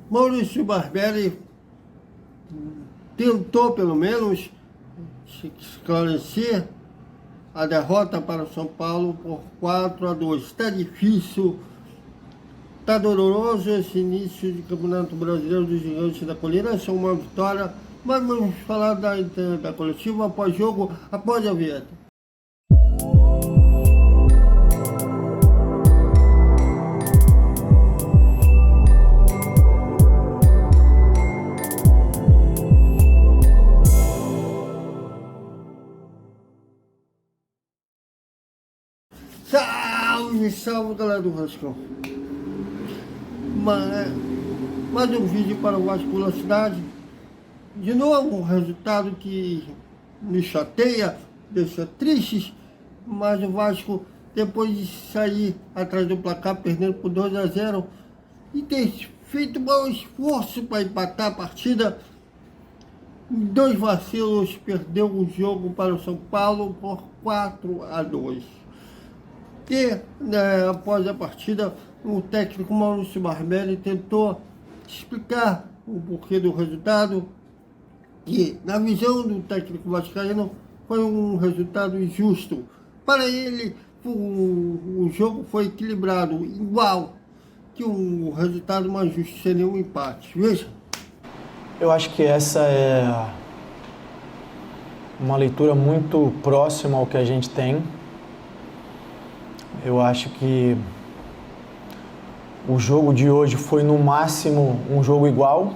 Maurício Barbieri tentou, pelo menos, esclarecer a derrota para o São Paulo por 4-2. Está difícil, está doloroso esse início de Campeonato Brasileiro dos Gigantes da Colina. Essa é uma vitória, mas vamos falar da coletiva após jogo, após a vinheta. Salve, salve, galera do Vascão. Mais um vídeo para o Vasco da Cidade. De novo, um resultado que me chateia, deixa triste, mas o Vasco, depois de sair atrás do placar, perdendo por 2-0, e ter feito um bom esforço para empatar a partida, 2 vacilos, perdeu o jogo para o São Paulo por 4-2. E após a partida, o técnico Maurício Barbieri tentou explicar o porquê do resultado, que na visão do técnico vascaíno foi um resultado injusto. Para ele, o jogo foi equilibrado, igual, que o resultado mais justo seria um empate. Veja. Eu acho que essa é uma leitura muito próxima ao que a gente tem. Eu acho que o jogo de hoje foi no máximo um jogo igual,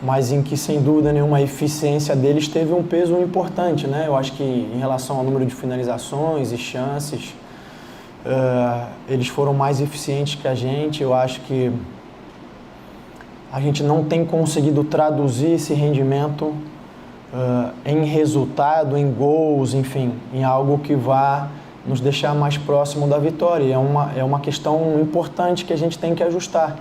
mas em que sem dúvida nenhuma a eficiência deles teve um peso importante, né? Eu acho que em relação ao número de finalizações e chances, eles foram mais eficientes que a gente. Eu acho que a gente não tem conseguido traduzir esse rendimento em resultado, em gols, enfim, em algo que vá nos deixar mais próximo da vitória. É uma questão importante que a gente tem que ajustar.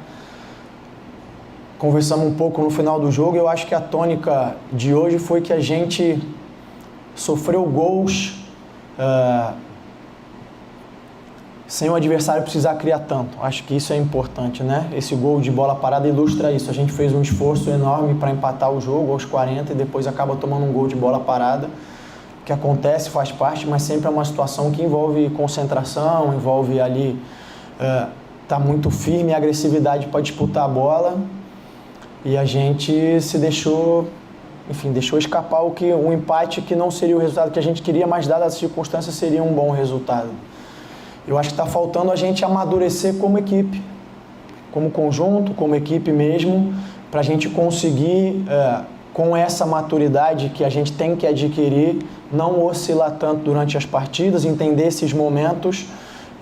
Conversamos um pouco no final do jogo, eu acho que a tônica de hoje foi que a gente sofreu gols sem o adversário precisar criar tanto. Acho que isso é importante, né? Esse gol de bola parada ilustra isso. A gente fez um esforço enorme para empatar o jogo aos 40 e depois acaba tomando um gol de bola parada, que acontece, faz parte, mas sempre é uma situação que envolve concentração, envolve ali tá muito firme, agressividade para disputar a bola, e a gente se deixou escapar um empate que não seria o resultado que a gente queria, mas dadas as circunstâncias seria um bom resultado. Eu acho que está faltando a gente amadurecer como equipe, como conjunto, como equipe mesmo, para a gente conseguir com essa maturidade que a gente tem que adquirir, não oscilar tanto durante as partidas, entender esses momentos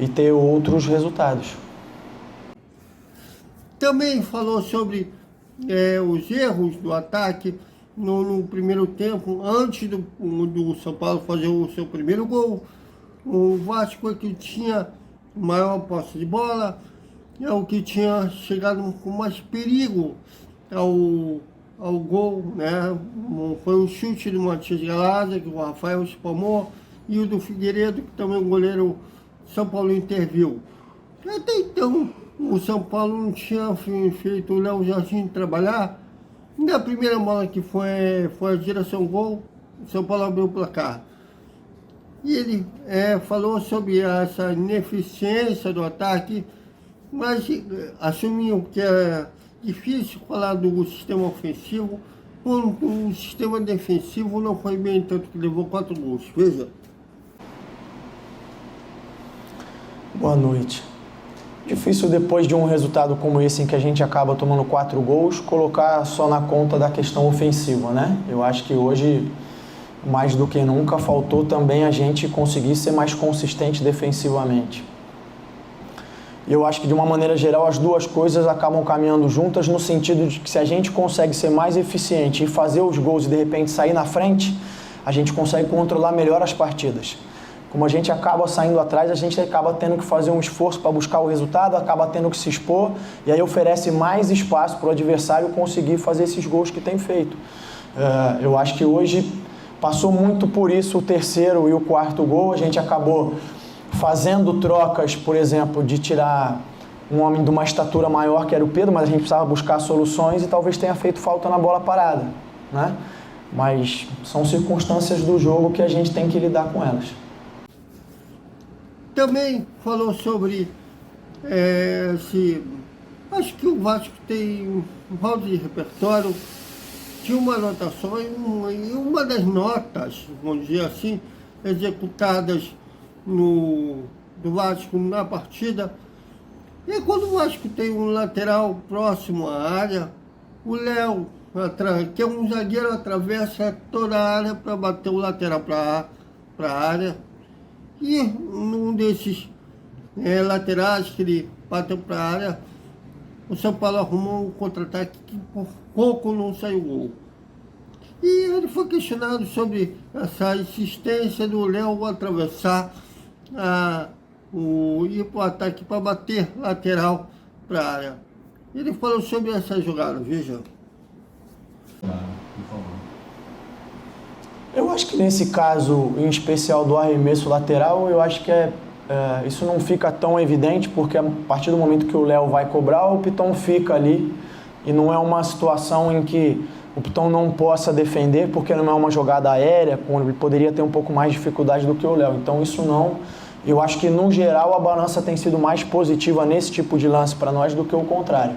e ter outros resultados. Também falou sobre os erros do ataque no primeiro tempo, antes do São Paulo fazer o seu primeiro gol. O Vasco é que tinha maior posse de bola, é o que tinha chegado com mais perigo ao gol, né? Foi um chute do Matias Galarza, que o Rafael espalmou, e o do Figueiredo, que também o goleiro São Paulo interviu. Até então, o São Paulo não tinha feito o Léo Jardim trabalhar. Na primeira bola que foi a direção gol, o São Paulo abriu o placar. E ele falou sobre essa ineficiência do ataque, mas assumiu que é difícil falar do sistema ofensivo, quando o sistema defensivo não foi bem, tanto que levou 4 gols. Veja. Boa noite. Difícil depois de um resultado como esse, em que a gente acaba tomando 4 gols, colocar só na conta da questão ofensiva, né? Eu acho que hoje, mais do que nunca, faltou também a gente conseguir ser mais consistente defensivamente. Eu acho que, de uma maneira geral, as duas coisas acabam caminhando juntas, no sentido de que se a gente consegue ser mais eficiente e fazer os gols e, de repente, sair na frente, a gente consegue controlar melhor as partidas. Como a gente acaba saindo atrás, a gente acaba tendo que fazer um esforço para buscar o resultado, acaba tendo que se expor, e aí oferece mais espaço para o adversário conseguir fazer esses gols que tem feito. Eu acho que hoje passou muito por isso o terceiro e o quarto gol. A gente acabou fazendo trocas, por exemplo, de tirar um homem de uma estatura maior que era o Pedro, mas a gente precisava buscar soluções e talvez tenha feito falta na bola parada, né? Mas são circunstâncias do jogo que a gente tem que lidar com elas. Também falou sobre acho que o Vasco tem um rol de repertório de uma anotação e uma das notas, vamos dizer assim, executadas do Vasco na partida. E quando o Vasco tem um lateral próximo à área, o Léo, que é um zagueiro, atravessa toda a área para bater o lateral para a área. E num desses laterais que ele bateu para a área, o São Paulo arrumou um contra-ataque que por pouco não saiu gol. E ele foi questionado sobre essa insistência do Léo atravessar ir para o ataque para bater lateral para a área. Ele falou sobre essa jogada, veja. Eu acho que nesse caso, em especial do arremesso lateral, eu acho que isso não fica tão evidente, porque a partir do momento que o Léo vai cobrar, o Piton fica ali, e não é uma situação em que o Piton não possa defender, porque não é uma jogada aérea, onde ele poderia ter um pouco mais de dificuldade do que o Léo. Então isso não... Eu acho que, no geral, a balança tem sido mais positiva nesse tipo de lance para nós do que o contrário.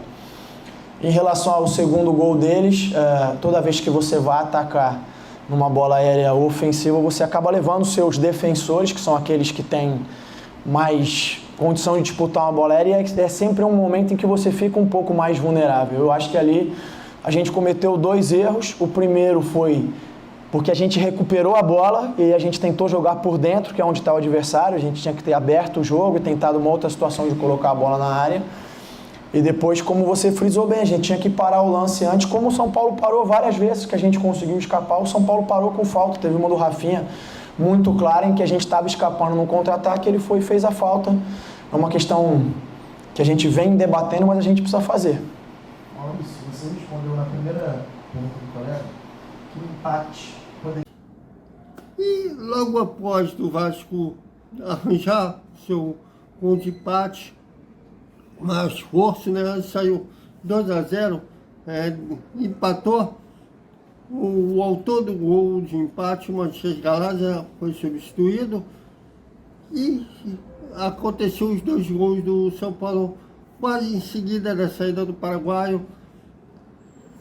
Em relação ao segundo gol deles, toda vez que você vai atacar numa bola aérea ofensiva, você acaba levando seus defensores, que são aqueles que têm mais condição de disputar uma bola aérea, e é sempre um momento em que você fica um pouco mais vulnerável. Eu acho que ali a gente cometeu 2 erros. O primeiro foi porque a gente recuperou a bola e a gente tentou jogar por dentro, que é onde está o adversário. A gente tinha que ter aberto o jogo e tentado uma outra situação de colocar a bola na área. E depois, como você frisou bem, a gente tinha que parar o lance antes, como o São Paulo parou várias vezes que a gente conseguiu escapar. O São Paulo parou com falta. Teve uma do Rafinha muito clara em que a gente estava escapando no contra-ataque, ele foi e fez a falta. É uma questão que a gente vem debatendo, mas a gente precisa fazer. Maurício, você respondeu na primeira pergunta do colega que o empate poderia... E logo após do Vasco arranjar seu gol de empate, mais esforço, né? Saiu 2-0, empatou. O autor do gol de empate, o Matias Galazza, foi substituído e aconteceu os 2 gols do São Paulo quase em seguida da saída do paraguaio.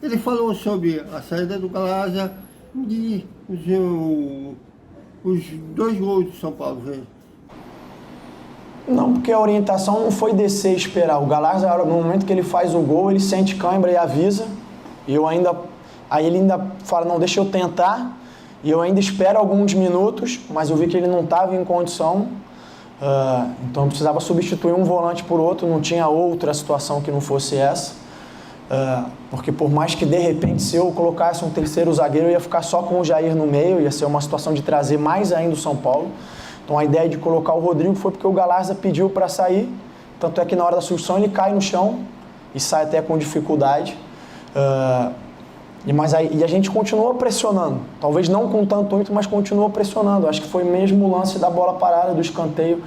Ele falou sobre a saída do Galazza e os 2 gols do São Paulo. Não, porque a orientação não foi descer e esperar. O Galazza, no momento que ele faz o gol, ele sente cãibra e avisa. E aí ele ainda fala, não, deixa eu tentar. E eu ainda espero alguns minutos, mas eu vi que ele não estava em condição. Então eu precisava substituir um volante por outro, não tinha outra situação que não fosse essa. Porque por mais que de repente se eu colocasse um terceiro zagueiro, eu ia ficar só com o Jair no meio, ia ser uma situação de trazer mais ainda o São Paulo. Então a ideia de colocar o Rodrigo foi porque o Galazza pediu para sair, tanto é que na hora da substituição ele cai no chão e sai até com dificuldade. E a gente continua pressionando, talvez não com tanto ímpeto, mas continua pressionando. Acho que foi mesmo o lance da bola parada, do escanteio,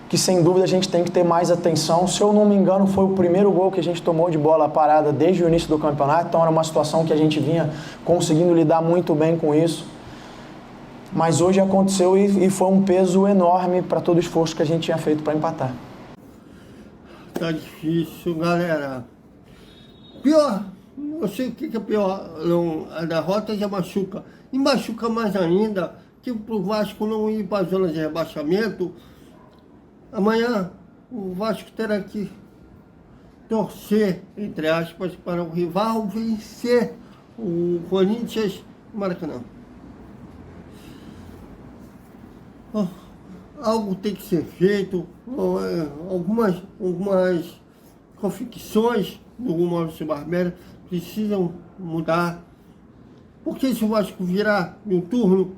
que sem dúvida a gente tem que ter mais atenção. Se eu não me engano, foi o primeiro gol que a gente tomou de bola parada desde o início do campeonato, então era uma situação que a gente vinha conseguindo lidar muito bem com isso. Mas hoje aconteceu e foi um peso enorme para todo o esforço que a gente tinha feito para empatar. Tá difícil, galera. Pior, eu sei o que é pior, a derrota já machuca. E machuca mais ainda que pro Vasco não ir para a zona de rebaixamento. Amanhã o Vasco terá que torcer, entre aspas, para o rival vencer o Corinthians no Maracanã. Algo tem que ser feito, algumas confecções do Maurício Barbieri precisam mudar, porque se o Vasco virar de um turno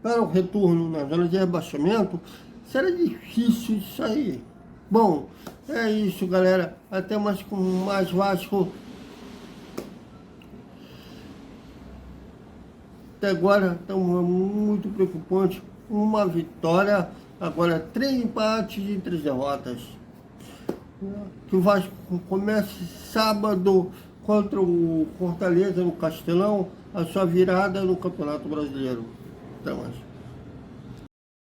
para o retorno na zona de rebaixamento, será difícil de sair. Bom, é isso, galera, até mais com mais Vasco. Até agora estamos muito preocupantes. Uma vitória, agora 3 empates e 3 derrotas. Que o Vasco comece sábado contra o Fortaleza no Castelão, a sua virada no Campeonato Brasileiro. Até mais.